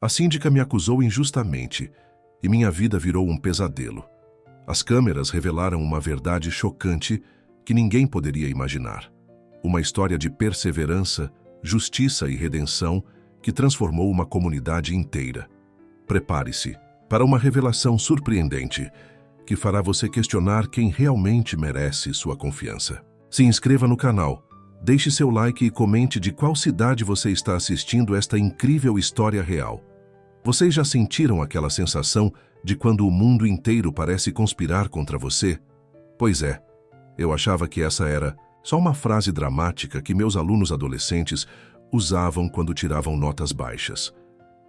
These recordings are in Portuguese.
A síndica me acusou injustamente e minha vida virou um pesadelo. As câmeras revelaram uma verdade chocante que ninguém poderia imaginar. Uma história de perseverança, justiça e redenção que transformou uma comunidade inteira. Prepare-se para uma revelação surpreendente que fará você questionar quem realmente merece sua confiança. Se inscreva no canal, deixe seu like e comente de qual cidade você está assistindo esta incrível história real. Vocês já sentiram aquela sensação de quando o mundo inteiro parece conspirar contra você? Pois é, eu achava que essa era só uma frase dramática que meus alunos adolescentes usavam quando tiravam notas baixas.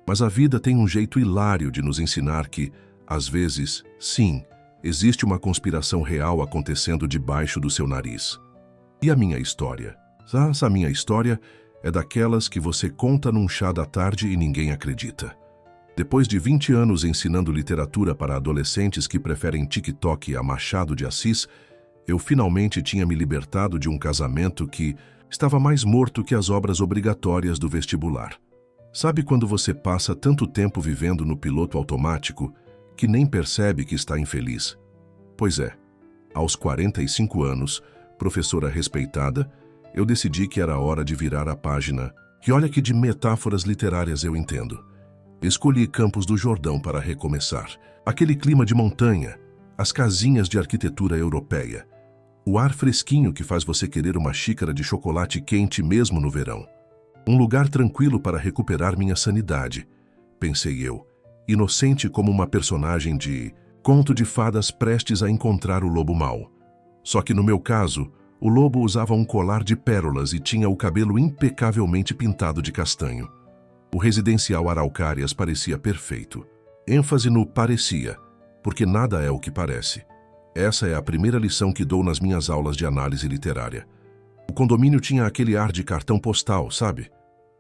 Mas a vida tem um jeito hilário de nos ensinar que, às vezes, sim, existe uma conspiração real acontecendo debaixo do seu nariz. E a minha história? A minha história é daquelas que você conta num chá da tarde e ninguém acredita. Depois de 20 anos ensinando literatura para adolescentes que preferem TikTok a Machado de Assis, eu finalmente tinha me libertado de um casamento que estava mais morto que as obras obrigatórias do vestibular. Sabe quando você passa tanto tempo vivendo no piloto automático que nem percebe que está infeliz? Pois é, aos 45 anos, professora respeitada, eu decidi que era hora de virar a página. E olha que de metáforas literárias eu entendo. Escolhi Campos do Jordão para recomeçar. Aquele clima de montanha, as casinhas de arquitetura europeia, o ar fresquinho que faz você querer uma xícara de chocolate quente mesmo no verão. Um lugar tranquilo para recuperar minha sanidade, pensei eu, inocente como uma personagem de conto de fadas prestes a encontrar o lobo mau. Só que no meu caso, o lobo usava um colar de pérolas e tinha o cabelo impecavelmente pintado de castanho. O residencial Araucárias parecia perfeito. ênfase no parecia, porque nada é o que parece. Essa é a primeira lição que dou nas minhas aulas de análise literária. O condomínio tinha aquele ar de cartão postal, sabe?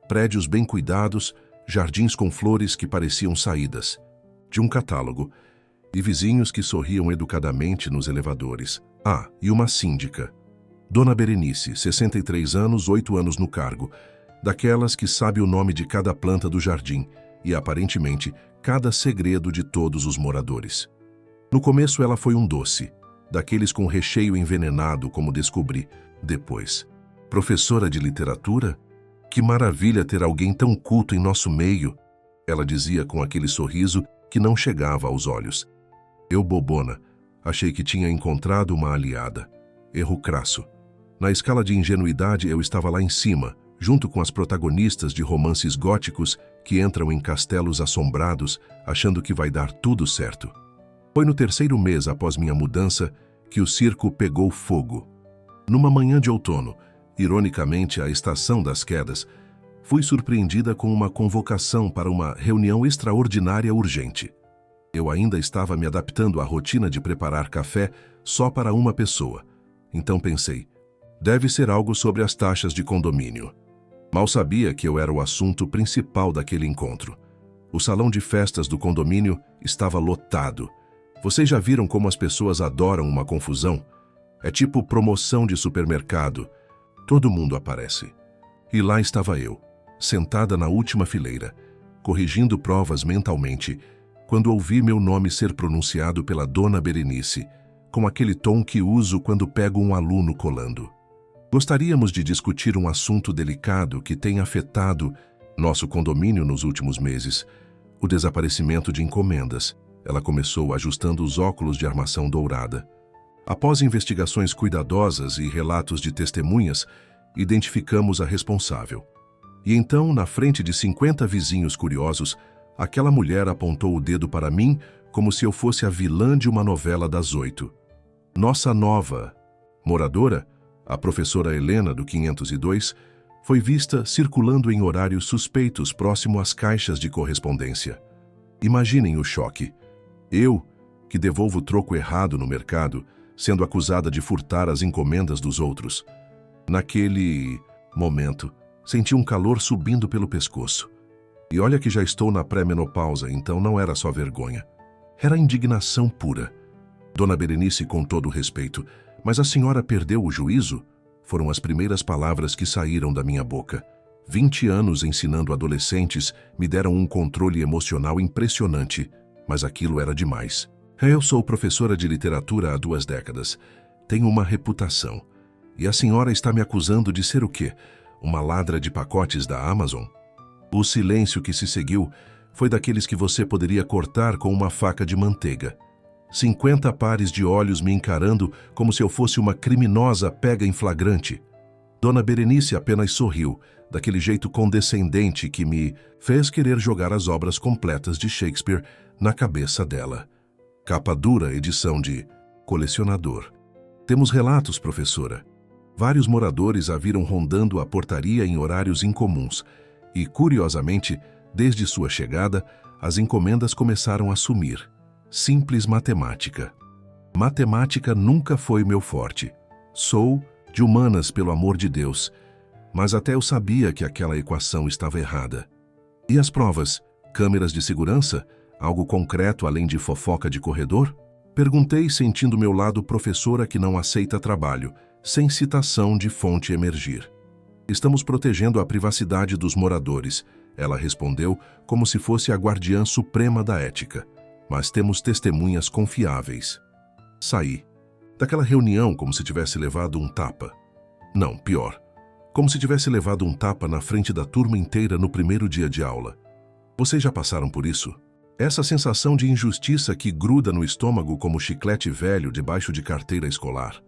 Prédios bem cuidados, jardins com flores que pareciam saídas de um catálogo, e vizinhos que sorriam educadamente nos elevadores. Ah, e uma síndica. Dona Berenice, 63 anos, 8 anos no cargo, daquelas que sabe o nome de cada planta do jardim e, aparentemente, cada segredo de todos os moradores. No começo ela foi um doce, daqueles com recheio envenenado, como descobri depois. Professora de literatura? Que maravilha ter alguém tão culto em nosso meio, ela dizia com aquele sorriso que não chegava aos olhos. Eu, bobona, achei que tinha encontrado uma aliada. Erro crasso. Na escala de ingenuidade eu estava lá em cima, junto com as protagonistas de romances góticos que entram em castelos assombrados achando que vai dar tudo certo. Foi no 3º mês após minha mudança que o circo pegou fogo. Numa manhã de outono, ironicamente a estação das quedas, fui surpreendida com uma convocação para uma reunião extraordinária urgente. Eu ainda estava me adaptando à rotina de preparar café só para uma pessoa. Então pensei, deve ser algo sobre as taxas de condomínio. Mal sabia que eu era o assunto principal daquele encontro. O salão de festas do condomínio estava lotado. Vocês já viram como as pessoas adoram uma confusão? É tipo promoção de supermercado. Todo mundo aparece. E lá estava eu, sentada na última fileira, corrigindo provas mentalmente, quando ouvi meu nome ser pronunciado pela Dona Berenice, com aquele tom que uso quando pego um aluno colando. Gostaríamos de discutir um assunto delicado que tem afetado nosso condomínio nos últimos meses, o desaparecimento de encomendas. Ela começou ajustando os óculos de armação dourada. Após investigações cuidadosas e relatos de testemunhas, identificamos a responsável. E então, na frente de 50 vizinhos curiosos, aquela mulher apontou o dedo para mim como se eu fosse a vilã de uma novela das 8. Nossa nova moradora, a professora Helena do 502, foi vista circulando em horários suspeitos próximo às caixas de correspondência. Imaginem o choque. Eu, que devolvo o troco errado no mercado, sendo acusada de furtar as encomendas dos outros. Naquele momento, senti um calor subindo pelo pescoço. E olha que já estou na pré-menopausa, então não era só vergonha. Era indignação pura. Dona Berenice, com todo o respeito, mas a senhora perdeu o juízo? Foram as primeiras palavras que saíram da minha boca. 20 anos ensinando adolescentes me deram um controle emocional impressionante, mas aquilo era demais. Eu sou professora de literatura há 2 décadas. Tenho uma reputação. E a senhora está me acusando de ser o quê? Uma ladra de pacotes da Amazon? O silêncio que se seguiu foi daqueles que você poderia cortar com uma faca de manteiga. 50 pares de olhos me encarando como se eu fosse uma criminosa pega em flagrante. Dona Berenice apenas sorriu, daquele jeito condescendente que me fez querer jogar as obras completas de Shakespeare na cabeça dela. Capa dura, edição de colecionador. Temos relatos, professora. Vários moradores a viram rondando a portaria em horários incomuns e, curiosamente, desde sua chegada, as encomendas começaram a sumir. Simples matemática. Matemática nunca foi meu forte. Sou de humanas, pelo amor de Deus, mas até eu sabia que aquela equação estava errada. E as provas? Câmeras de segurança? Algo concreto além de fofoca de corredor? Perguntei, sentindo meu lado professora que não aceita trabalho, sem citação de fonte emergir. Estamos protegendo a privacidade dos moradores, ela respondeu como se fosse a guardiã suprema da ética. Mas temos testemunhas confiáveis. Saí. Daquela reunião como se tivesse levado um tapa. Não, pior. Como se tivesse levado um tapa na frente da turma inteira no primeiro dia de aula. Vocês já passaram por isso? Essa sensação de injustiça que gruda no estômago como chiclete velho debaixo de carteira escolar.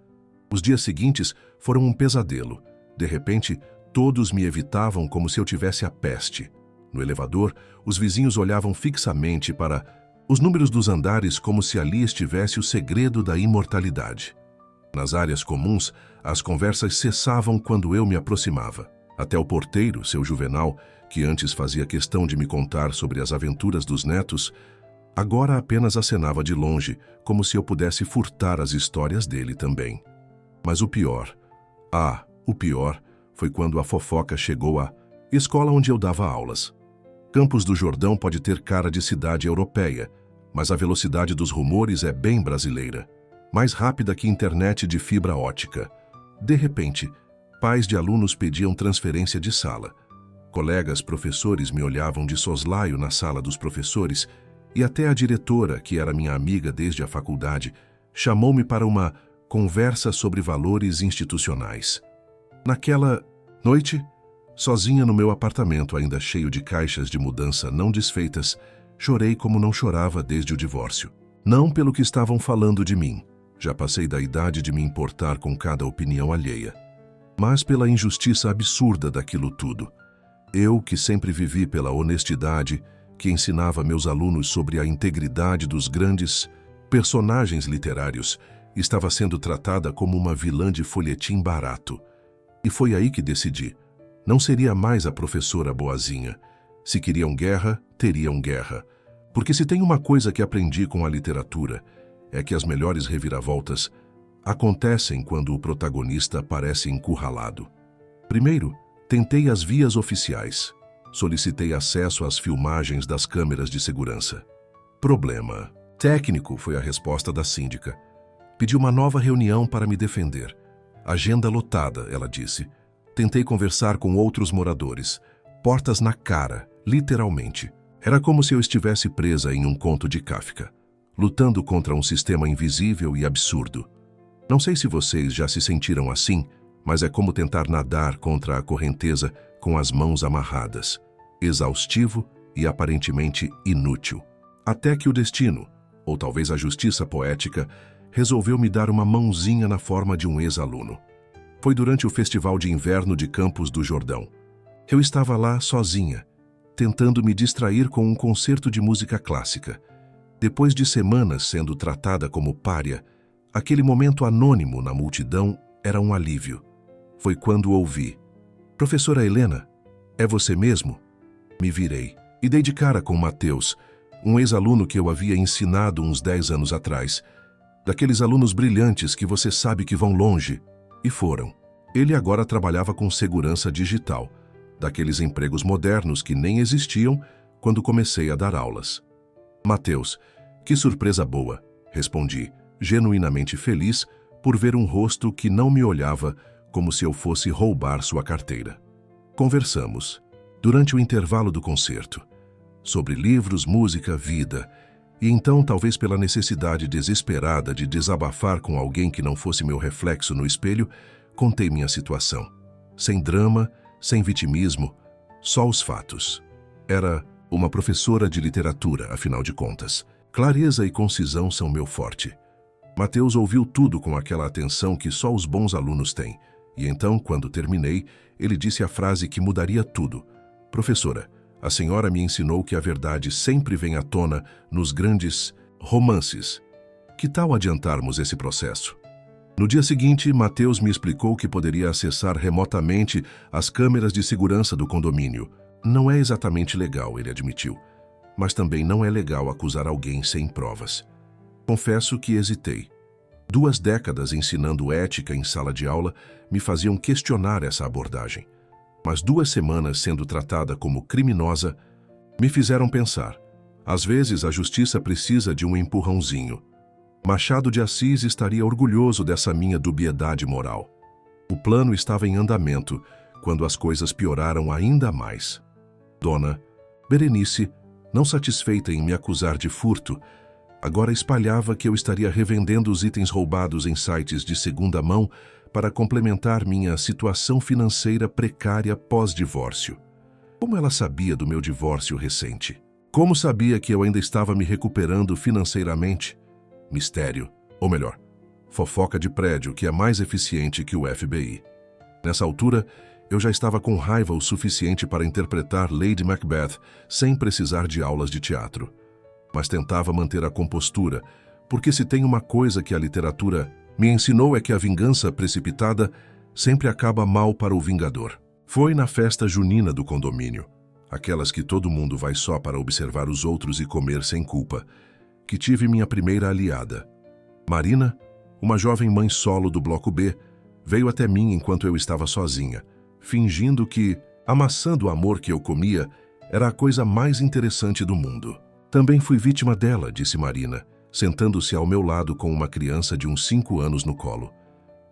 Os dias seguintes foram um pesadelo. De repente, todos me evitavam como se eu tivesse a peste. No elevador, os vizinhos olhavam fixamente para os números dos andares como se ali estivesse o segredo da imortalidade. Nas áreas comuns, as conversas cessavam quando eu me aproximava. Até o porteiro, seu Juvenal, que antes fazia questão de me contar sobre as aventuras dos netos, agora apenas acenava de longe, como se eu pudesse furtar as histórias dele também. Mas o pior, foi quando a fofoca chegou à escola onde eu dava aulas. Campos do Jordão pode ter cara de cidade europeia, mas a velocidade dos rumores é bem brasileira. Mais rápida que internet de fibra ótica. De repente, pais de alunos pediam transferência de sala. Colegas professores me olhavam de soslaio na sala dos professores e até a diretora, que era minha amiga desde a faculdade, chamou-me para uma conversa sobre valores institucionais. Naquela noite, sozinha no meu apartamento ainda cheio de caixas de mudança não desfeitas, chorei como não chorava desde o divórcio. Não pelo que estavam falando de mim, já passei da idade de me importar com cada opinião alheia, mas pela injustiça absurda daquilo tudo. Eu, que sempre vivi pela honestidade, que ensinava meus alunos sobre a integridade dos grandes personagens literários, estava sendo tratada como uma vilã de folhetim barato. E foi aí que decidi. Não seria mais a professora boazinha. Se queriam guerra, teriam guerra. Porque se tem uma coisa que aprendi com a literatura, é que as melhores reviravoltas acontecem quando o protagonista parece encurralado. Primeiro, tentei as vias oficiais. Solicitei acesso às filmagens das câmeras de segurança. Problema técnico, foi a resposta da síndica. Pedi uma nova reunião para me defender. Agenda lotada, ela disse. Tentei conversar com outros moradores. Portas na cara, literalmente. Era como se eu estivesse presa em um conto de Kafka, lutando contra um sistema invisível e absurdo. Não sei se vocês já se sentiram assim, mas é como tentar nadar contra a correnteza com as mãos amarradas. Exaustivo e aparentemente inútil. Até que o destino, ou talvez a justiça poética, resolveu me dar uma mãozinha na forma de um ex-aluno. Foi durante o Festival de Inverno de Campos do Jordão. Eu estava lá sozinha, tentando me distrair com um concerto de música clássica. Depois de semanas sendo tratada como pária, aquele momento anônimo na multidão era um alívio. Foi quando ouvi: "Professora Helena, é você mesmo?" Me virei e dei de cara com Mateus, um ex-aluno que eu havia ensinado uns 10 anos atrás. Daqueles alunos brilhantes que você sabe que vão longe. E foram. Ele agora trabalhava com segurança digital, daqueles empregos modernos que nem existiam quando comecei a dar aulas. "Mateus, que surpresa boa", respondi, genuinamente feliz por ver um rosto que não me olhava como se eu fosse roubar sua carteira. Conversamos, durante o intervalo do concerto, sobre livros, música, vida, e então, talvez pela necessidade desesperada de desabafar com alguém que não fosse meu reflexo no espelho, contei minha situação. Sem drama, sem vitimismo, só os fatos. Era uma professora de literatura, afinal de contas. Clareza e concisão são meu forte. Mateus ouviu tudo com aquela atenção que só os bons alunos têm. E então, quando terminei, ele disse a frase que mudaria tudo. Professora, a senhora me ensinou que a verdade sempre vem à tona nos grandes romances. Que tal adiantarmos esse processo? No dia seguinte, Mateus me explicou que poderia acessar remotamente as câmeras de segurança do condomínio. Não é exatamente legal, ele admitiu, mas também não é legal acusar alguém sem provas. Confesso que hesitei. 2 décadas ensinando ética em sala de aula me faziam questionar essa abordagem. Mas 2 semanas sendo tratada como criminosa me fizeram pensar. Às vezes a justiça precisa de um empurrãozinho. Machado de Assis estaria orgulhoso dessa minha dubiedade moral. O plano estava em andamento quando as coisas pioraram ainda mais. Dona Berenice, não satisfeita em me acusar de furto, agora espalhava que eu estaria revendendo os itens roubados em sites de segunda mão para complementar minha situação financeira precária pós-divórcio. Como ela sabia do meu divórcio recente? Como sabia que eu ainda estava me recuperando financeiramente? Mistério, ou melhor, fofoca de prédio que é mais eficiente que o FBI. Nessa altura, eu já estava com raiva o suficiente para interpretar Lady Macbeth sem precisar de aulas de teatro. Mas tentava manter a compostura, porque se tem uma coisa que a literatura me ensinou é que a vingança precipitada sempre acaba mal para o vingador. Foi na festa junina do condomínio, aquelas que todo mundo vai só para observar os outros e comer sem culpa, que tive minha primeira aliada. Marina, uma jovem mãe solo do Bloco B, veio até mim enquanto eu estava sozinha, fingindo que a maçã do amor que eu comia era a coisa mais interessante do mundo. Também fui vítima dela, disse Marina, sentando-se ao meu lado com uma criança de uns 5 anos no colo.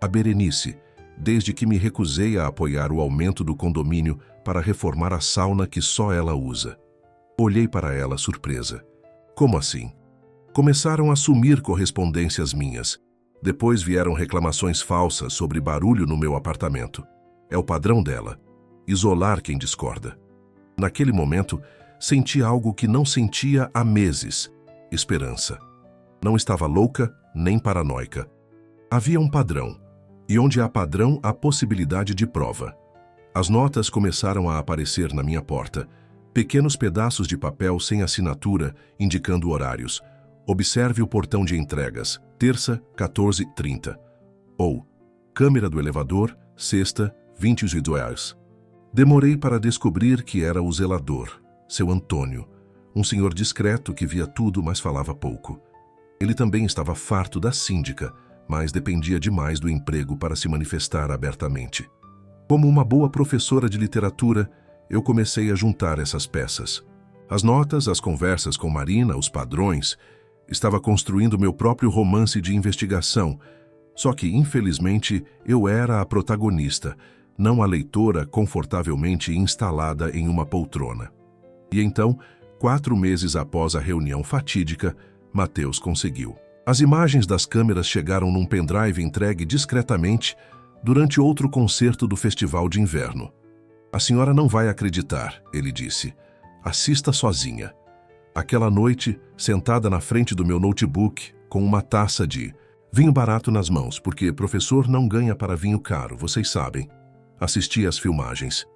A Berenice, desde que me recusei a apoiar o aumento do condomínio para reformar a sauna que só ela usa. Olhei para ela surpresa. Como assim? Começaram a sumir correspondências minhas. Depois vieram reclamações falsas sobre barulho no meu apartamento. É o padrão dela. Isolar quem discorda. Naquele momento, senti algo que não sentia há meses. Esperança. Não estava louca nem paranoica. Havia um padrão. E onde há padrão, há possibilidade de prova. As notas começaram a aparecer na minha porta. Pequenos pedaços de papel sem assinatura, indicando horários. Observe o portão de entregas, terça, 14h30. Ou, câmera do elevador, sexta, 22 horas. Demorei para descobrir que era o zelador, seu Antônio, um senhor discreto que via tudo, mas falava pouco. Ele também estava farto da síndica, mas dependia demais do emprego para se manifestar abertamente. Como uma boa professora de literatura, eu comecei a juntar essas peças. As notas, as conversas com Marina, os padrões. Estava construindo meu próprio romance de investigação, só que, infelizmente, eu era a protagonista, não a leitora confortavelmente instalada em uma poltrona. E então, 4 meses após a reunião fatídica, Mateus conseguiu. As imagens das câmeras chegaram num pendrive entregue discretamente durante outro concerto do Festival de Inverno. A senhora não vai acreditar, ele disse. Assista sozinha. Aquela noite, sentada na frente do meu notebook, com uma taça de vinho barato nas mãos, porque professor não ganha para vinho caro, vocês sabem. Assisti às filmagens.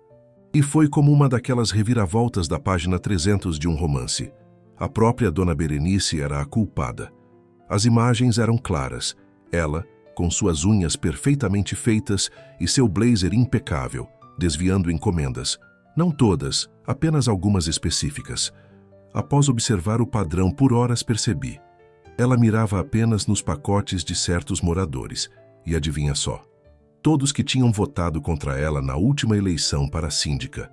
E foi como uma daquelas reviravoltas da página 300 de um romance. A própria Dona Berenice era a culpada. As imagens eram claras. Ela, com suas unhas perfeitamente feitas e seu blazer impecável, desviando encomendas. Não todas, apenas algumas específicas. Após observar o padrão por horas, percebi. Ela mirava apenas nos pacotes de certos moradores. E adivinha só? Todos que tinham votado contra ela na última eleição para a síndica.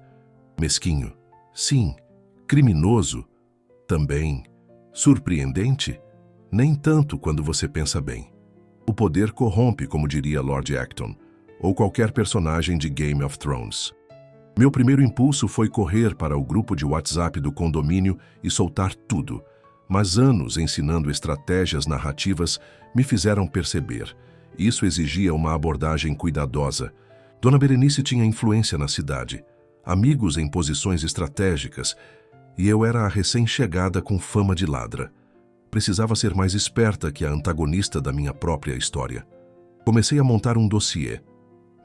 Mesquinho? Sim. Criminoso? Também. Surpreendente? Nem tanto quando você pensa bem. O poder corrompe, como diria Lord Acton, ou qualquer personagem de Game of Thrones. Meu primeiro impulso foi correr para o grupo de WhatsApp do condomínio e soltar tudo, mas anos ensinando estratégias narrativas me fizeram perceber. Isso exigia uma abordagem cuidadosa. Dona Berenice tinha influência na cidade, amigos em posições estratégicas, e eu era a recém-chegada com fama de ladra. Precisava ser mais esperta que a antagonista da minha própria história. Comecei a montar um dossiê,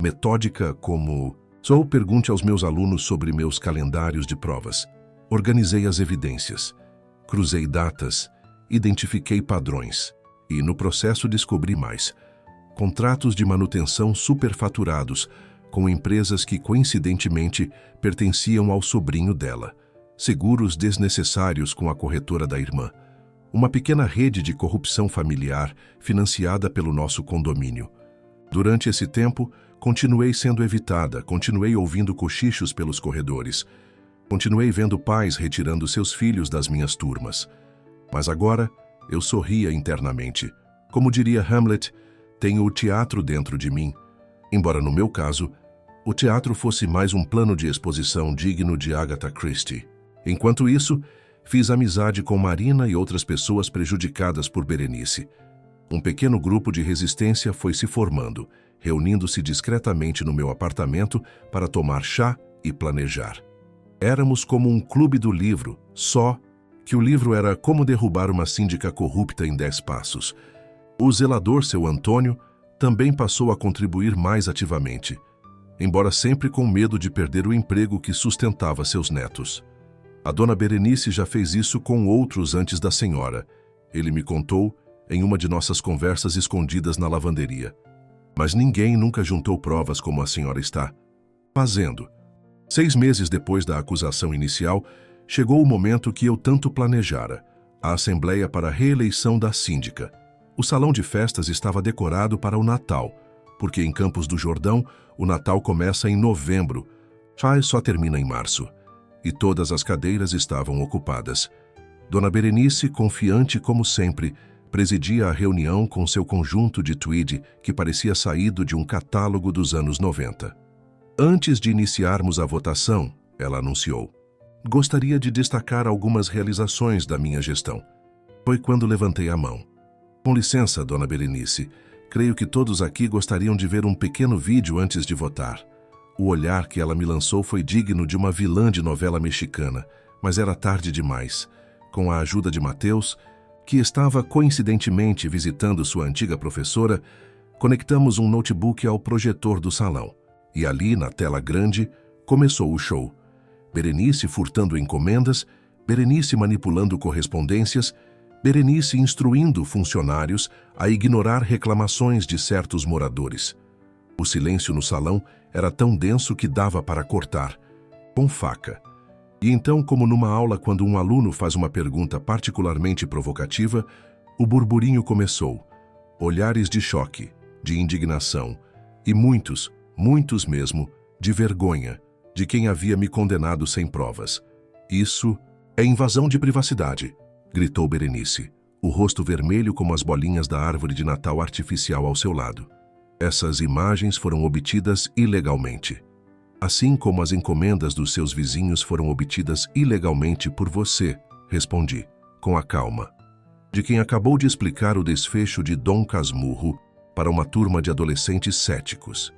metódica como... Só pergunte aos meus alunos sobre meus calendários de provas. Organizei as evidências, cruzei datas, identifiquei padrões e, no processo, descobri mais. Contratos de manutenção superfaturados com empresas que, coincidentemente, pertenciam ao sobrinho dela. Seguros desnecessários com a corretora da irmã. Uma pequena rede de corrupção familiar financiada pelo nosso condomínio. Durante esse tempo, continuei sendo evitada, continuei ouvindo cochichos pelos corredores, continuei vendo pais retirando seus filhos das minhas turmas. Mas agora, eu sorria internamente. Como diria Hamlet, tenho o teatro dentro de mim, embora no meu caso, o teatro fosse mais um plano de exposição digno de Agatha Christie. Enquanto isso, fiz amizade com Marina e outras pessoas prejudicadas por Berenice. Um pequeno grupo de resistência foi se formando, reunindo-se discretamente no meu apartamento para tomar chá e planejar. Éramos como um clube do livro, só que o livro era Como Derrubar uma Síndica Corrupta em 10 Passos. O zelador, seu Antônio, também passou a contribuir mais ativamente, embora sempre com medo de perder o emprego que sustentava seus netos. A dona Berenice já fez isso com outros antes da senhora. Ele me contou em uma de nossas conversas escondidas na lavanderia. Mas ninguém nunca juntou provas como a senhora está fazendo. 6 meses depois da acusação inicial, chegou o momento que eu tanto planejara, a assembleia para a reeleição da síndica. O salão de festas estava decorado para o Natal, porque em Campos do Jordão o Natal começa em novembro, só termina em março, e todas as cadeiras estavam ocupadas. Dona Berenice, confiante como sempre, presidia a reunião com seu conjunto de tweed que parecia saído de um catálogo dos anos 90. Antes de iniciarmos a votação, ela anunciou: gostaria de destacar algumas realizações da minha gestão. Foi quando levantei a mão. Com licença, dona Berenice, creio que todos aqui gostariam de ver um pequeno vídeo antes de votar. O olhar que ela me lançou foi digno de uma vilã de novela mexicana, mas era tarde demais. Com a ajuda de Mateus, que estava coincidentemente visitando sua antiga professora, conectamos um notebook ao projetor do salão. E ali, na tela grande, começou o show. Berenice furtando encomendas, Berenice manipulando correspondências, Berenice instruindo funcionários a ignorar reclamações de certos moradores. O silêncio no salão era tão denso que dava para cortar, com faca. E então, como numa aula quando um aluno faz uma pergunta particularmente provocativa, o burburinho começou. Olhares de choque, de indignação e muitos mesmo, de vergonha, de quem havia me condenado sem provas. Isso é invasão de privacidade, gritou Berenice, o rosto vermelho como as bolinhas da árvore de Natal artificial ao seu lado. Essas imagens foram obtidas ilegalmente. Assim como as encomendas dos seus vizinhos foram obtidas ilegalmente por você, respondi, com a calma, de quem acabou de explicar o desfecho de Dom Casmurro para uma turma de adolescentes céticos.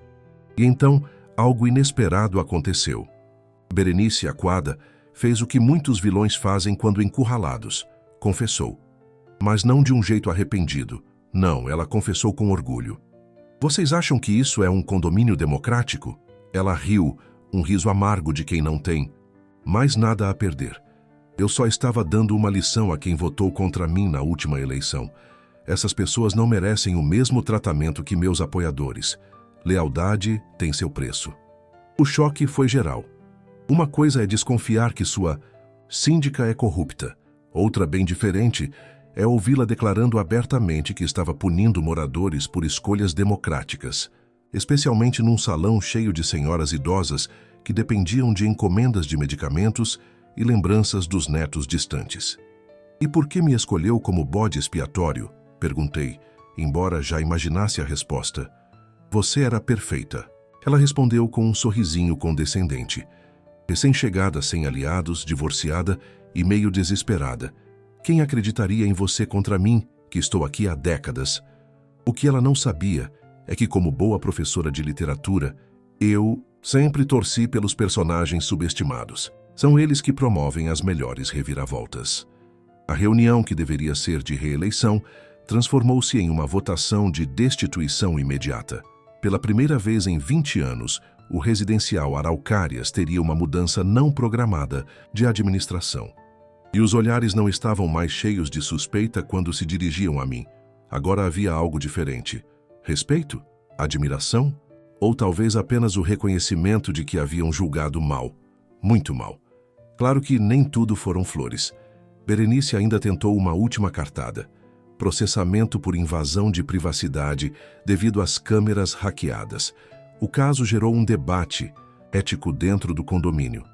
E então, algo inesperado aconteceu. Berenice Aquada fez o que muitos vilões fazem quando encurralados, confessou. Mas não de um jeito arrependido. Não, ela confessou com orgulho. Vocês acham que isso é um condomínio democrático? Ela riu, um riso amargo de quem não tem. Mais nada a perder. Eu só estava dando uma lição a quem votou contra mim na última eleição. Essas pessoas não merecem o mesmo tratamento que meus apoiadores. Lealdade tem seu preço. O choque foi geral. Uma coisa é desconfiar que sua síndica é corrupta. Outra, bem diferente, é ouvi-la declarando abertamente que estava punindo moradores por escolhas democráticas, especialmente num salão cheio de senhoras idosas que dependiam de encomendas de medicamentos e lembranças dos netos distantes. E por que me escolheu como bode expiatório? Perguntei, embora já imaginasse a resposta. Você era perfeita. Ela respondeu com um sorrisinho condescendente. Recém-chegada, sem aliados, divorciada e meio desesperada. Quem acreditaria em você contra mim, que estou aqui há décadas? O que ela não sabia é que, como boa professora de literatura, eu sempre torci pelos personagens subestimados. São eles que promovem as melhores reviravoltas. A reunião, que deveria ser de reeleição, transformou-se em uma votação de destituição imediata. Pela primeira vez em 20 anos, o residencial Araucárias teria uma mudança não programada de administração. E os olhares não estavam mais cheios de suspeita quando se dirigiam a mim. Agora havia algo diferente. Respeito? Admiração? Ou talvez apenas o reconhecimento de que haviam julgado mal. Muito mal. Claro que nem tudo foram flores. Berenice ainda tentou uma última cartada. Processamento por invasão de privacidade devido às câmeras hackeadas. O caso gerou um debate ético dentro do condomínio,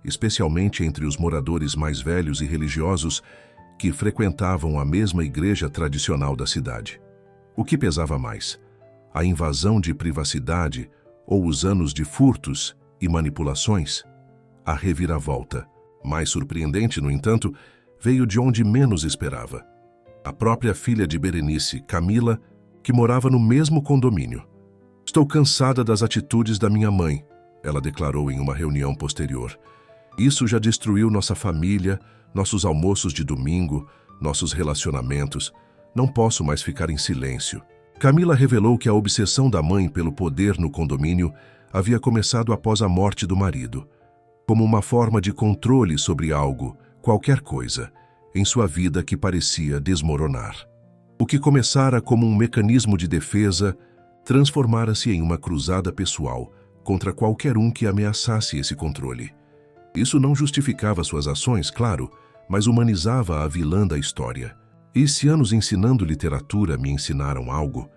especialmente entre os moradores mais velhos e religiosos que frequentavam a mesma igreja tradicional da cidade. O que pesava mais? A invasão de privacidade ou os anos de furtos e manipulações? A reviravolta, mais surpreendente, no entanto, veio de onde menos esperava. A própria filha de Berenice, Camila, que morava no mesmo condomínio. "Estou cansada das atitudes da minha mãe", ela declarou em uma reunião posterior. "Isso já destruiu nossa família, nossos almoços de domingo, nossos relacionamentos. Não posso mais ficar em silêncio." Camila revelou que a obsessão da mãe pelo poder no condomínio havia começado após a morte do marido, como uma forma de controle sobre algo, qualquer coisa, em sua vida que parecia desmoronar. O que começara como um mecanismo de defesa transformara-se em uma cruzada pessoal contra qualquer um que ameaçasse esse controle. Isso não justificava suas ações, claro, mas humanizava a vilã da história. E se anos ensinando literatura me ensinaram algo,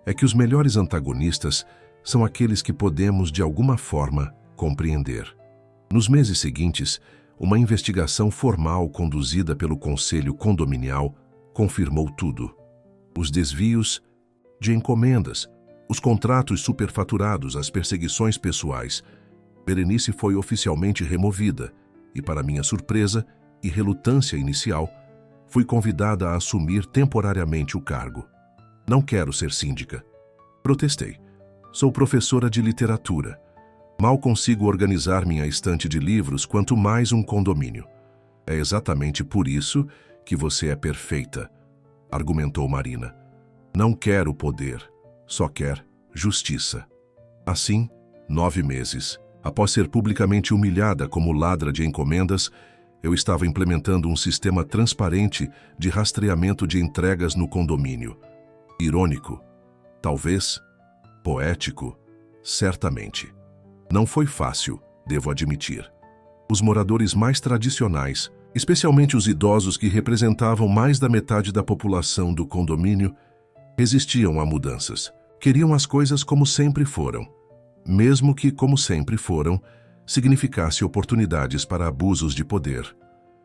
é que os melhores antagonistas são aqueles que podemos, de alguma forma, compreender. Nos meses seguintes, uma investigação formal conduzida pelo Conselho Condominial confirmou tudo. Os desvios de encomendas, os contratos superfaturados, as perseguições pessoais. Berenice foi oficialmente removida e, para minha surpresa e relutância inicial, fui convidada a assumir temporariamente o cargo. "Não quero ser síndica", protestei. "Sou professora de literatura. Mal consigo organizar minha estante de livros, quanto mais um condomínio." "É exatamente por isso que você é perfeita", argumentou Marina. "Não quer o poder, só quer justiça." Assim, 9 meses, após ser publicamente humilhada como ladra de encomendas, eu estava implementando um sistema transparente de rastreamento de entregas no condomínio. Irônico, talvez. Poético, certamente. Não foi fácil, devo admitir. Os moradores mais tradicionais, especialmente os idosos que representavam mais da metade da população do condomínio, resistiam a mudanças. Queriam as coisas como sempre foram, mesmo que, como sempre foram, significasse oportunidades para abusos de poder.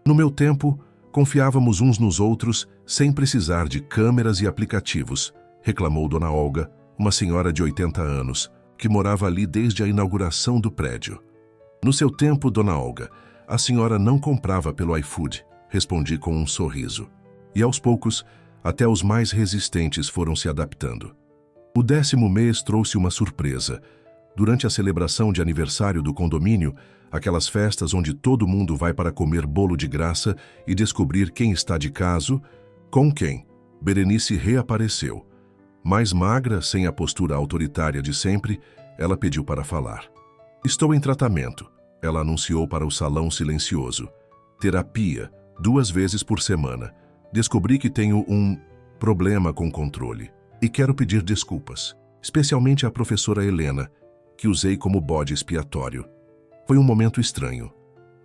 No meu tempo, confiávamos uns nos outros sem precisar de câmeras e aplicativos, reclamou Dona Olga, uma senhora de 80 anos, que morava ali desde a inauguração do prédio. "No seu tempo, Dona Olga, a senhora não comprava pelo iFood", respondi com um sorriso. E aos poucos, até os mais resistentes foram se adaptando. O 10º mês trouxe uma surpresa. Durante a celebração de aniversário do condomínio, aquelas festas onde todo mundo vai para comer bolo de graça e descobrir quem está de caso, com quem, Berenice reapareceu. Mais magra, sem a postura autoritária de sempre, ela pediu para falar. "Estou em tratamento", ela anunciou para o salão silencioso. "Terapia, 2 vezes por semana. Descobri que tenho um problema com controle. E quero pedir desculpas, especialmente à professora Helena, que usei como bode expiatório. Foi um momento estranho.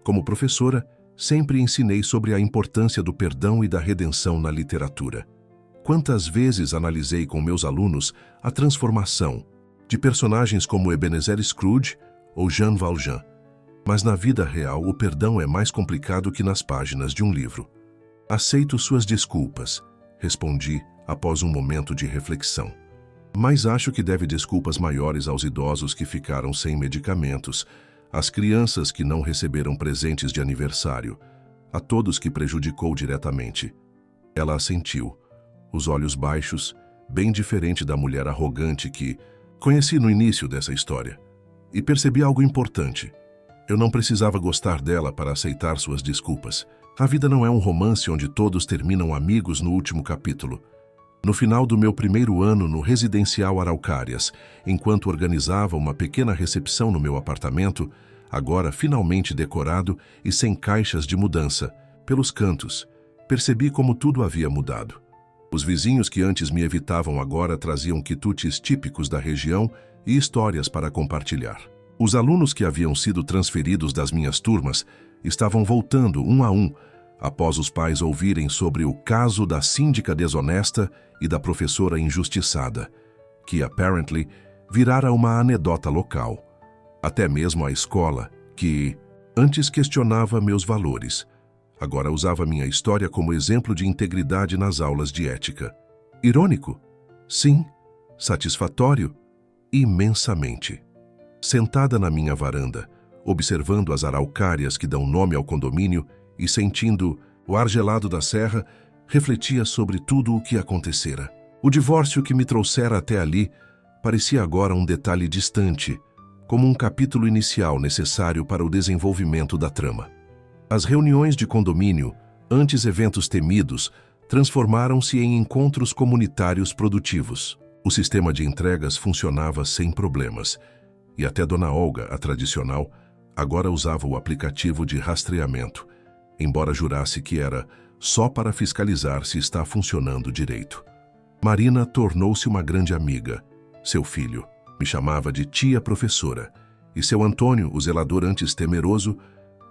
Como professora, sempre ensinei sobre a importância do perdão e da redenção na literatura. Quantas vezes analisei com meus alunos a transformação de personagens como Ebenezer Scrooge ou Jean Valjean. Mas na vida real, o perdão é mais complicado que nas páginas de um livro. "Aceito suas desculpas", respondi após um momento de reflexão. "Mas acho que deve desculpas maiores aos idosos que ficaram sem medicamentos, Às crianças que não receberam presentes de aniversário, a todos que prejudicou diretamente. Ela assentiu, os olhos baixos, bem diferente da mulher arrogante que conheci no início dessa história. E percebi algo importante. Eu não precisava gostar dela para aceitar suas desculpas. A vida não é um romance onde todos terminam amigos no último capítulo. No final do meu primeiro ano no residencial Araucárias, enquanto organizava uma pequena recepção no meu apartamento, agora finalmente decorado e sem caixas de mudança, pelos cantos, percebi como tudo havia mudado. Os vizinhos que antes me evitavam agora traziam quitutes típicos da região e histórias para compartilhar. Os alunos que haviam sido transferidos das minhas turmas estavam voltando um a um, após os pais ouvirem sobre o caso da síndica desonesta e da professora injustiçada, que, apparently, virara uma anedota local. Até mesmo a escola, que antes questionava meus valores, agora usava minha história como exemplo de integridade nas aulas de ética. Irônico? Sim. Satisfatório? Imensamente. Sentada na minha varanda, observando as araucárias que dão nome ao condomínio e sentindo o ar gelado da serra, refletia sobre tudo o que acontecera. O divórcio que me trouxera até ali parecia agora um detalhe distante, como um capítulo inicial necessário para o desenvolvimento da trama. As reuniões de condomínio, antes eventos temidos, transformaram-se em encontros comunitários produtivos. O sistema de entregas funcionava sem problemas, e até Dona Olga, a tradicional, agora usava o aplicativo de rastreamento, embora jurasse que era só para fiscalizar se está funcionando direito. Marina tornou-se uma grande amiga. Seu filho me chamava de tia professora, e seu Antônio, o zelador antes temeroso,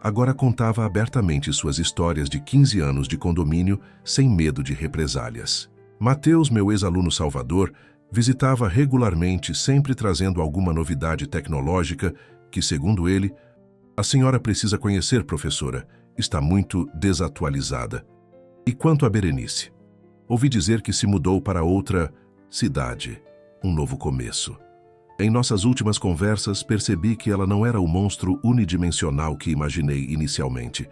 agora contava abertamente suas histórias de 15 anos de condomínio sem medo de represálias. Mateus, meu ex-aluno Salvador, visitava regularmente, sempre trazendo alguma novidade tecnológica que, segundo ele, a senhora precisa conhecer, professora, está muito desatualizada. E quanto a Berenice? Ouvi dizer que se mudou para outra cidade, um novo começo. Em nossas últimas conversas, percebi que ela não era o monstro unidimensional que imaginei inicialmente.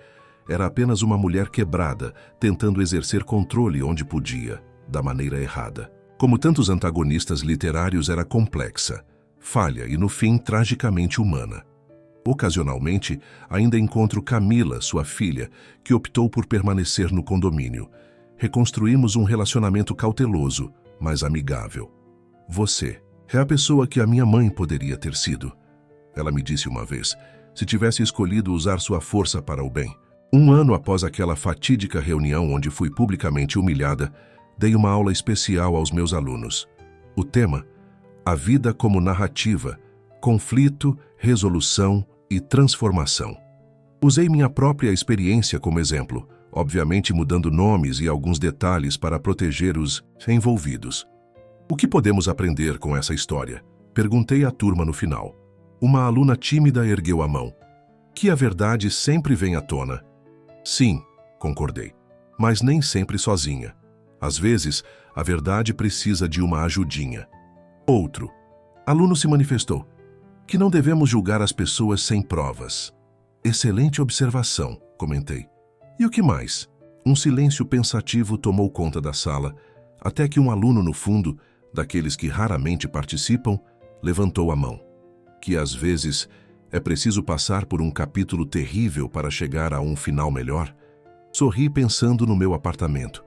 Era apenas uma mulher quebrada, tentando exercer controle onde podia, da maneira errada. Como tantos antagonistas literários, era complexa, falha e, no fim, tragicamente humana. Ocasionalmente, ainda encontro Camila, sua filha, que optou por permanecer no condomínio. Reconstruímos um relacionamento cauteloso, mas amigável. Você é a pessoa que a minha mãe poderia ter sido. Ela me disse uma vez, se tivesse escolhido usar sua força para o bem. Um ano após aquela fatídica reunião onde fui publicamente humilhada, dei uma aula especial aos meus alunos. O tema, a vida como narrativa, conflito, resolução e transformação. Usei minha própria experiência como exemplo, obviamente mudando nomes e alguns detalhes para proteger os envolvidos. O que podemos aprender com essa história? Perguntei à turma no final. Uma aluna tímida ergueu a mão. Que a verdade sempre vem à tona. Sim, concordei, mas nem sempre sozinha. Às vezes, a verdade precisa de uma ajudinha. Outro aluno se manifestou. Que não devemos julgar as pessoas sem provas. Excelente observação, comentei. E o que mais? Um silêncio pensativo tomou conta da sala, até que um aluno no fundo, daqueles que raramente participam, levantou a mão. Que às vezes é preciso passar por um capítulo terrível para chegar a um final melhor. Sorri pensando no meu apartamento,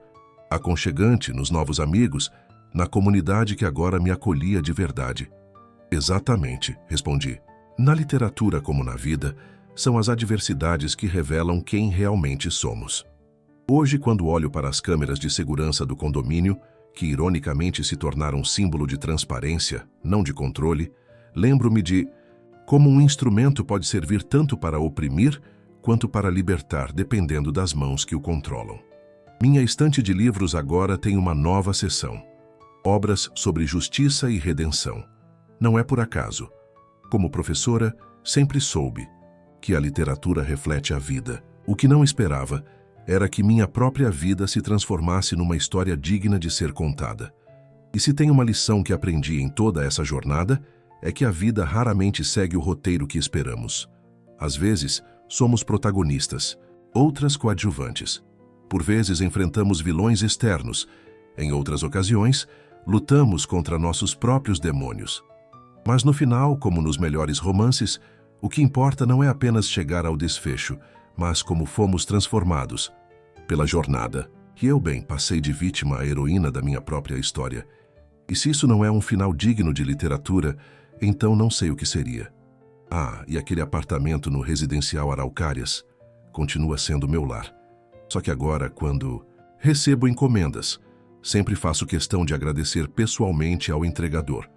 aconchegante nos novos amigos, na comunidade que agora me acolhia de verdade. Exatamente, respondi. Na literatura como na vida, são as adversidades que revelam quem realmente somos. Hoje, quando olho para as câmeras de segurança do condomínio, que ironicamente se tornaram símbolo de transparência, não de controle, lembro-me de como um instrumento pode servir tanto para oprimir quanto para libertar, dependendo das mãos que o controlam. Minha estante de livros agora tem uma nova seção. Obras sobre justiça e redenção. Não é por acaso. Como professora, sempre soube que a literatura reflete a vida. O que não esperava era que minha própria vida se transformasse numa história digna de ser contada. E se tem uma lição que aprendi em toda essa jornada, é que a vida raramente segue o roteiro que esperamos. Às vezes, somos protagonistas, outras coadjuvantes. Por vezes, enfrentamos vilões externos. Em outras ocasiões, lutamos contra nossos próprios demônios. Mas no final, como nos melhores romances, o que importa não é apenas chegar ao desfecho, mas como fomos transformados pela jornada. E eu, bem, passei de vítima a heroína da minha própria história. E se isso não é um final digno de literatura, então não sei o que seria. Ah, e aquele apartamento no residencial Araucárias continua sendo meu lar. Só que agora, quando recebo encomendas, sempre faço questão de agradecer pessoalmente ao entregador.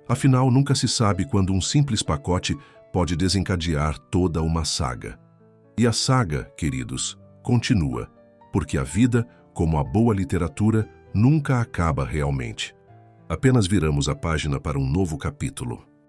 Afinal, nunca se sabe quando um simples pacote pode desencadear toda uma saga. E a saga, queridos, continua, porque a vida, como a boa literatura, nunca acaba realmente. Apenas viramos a página para um novo capítulo.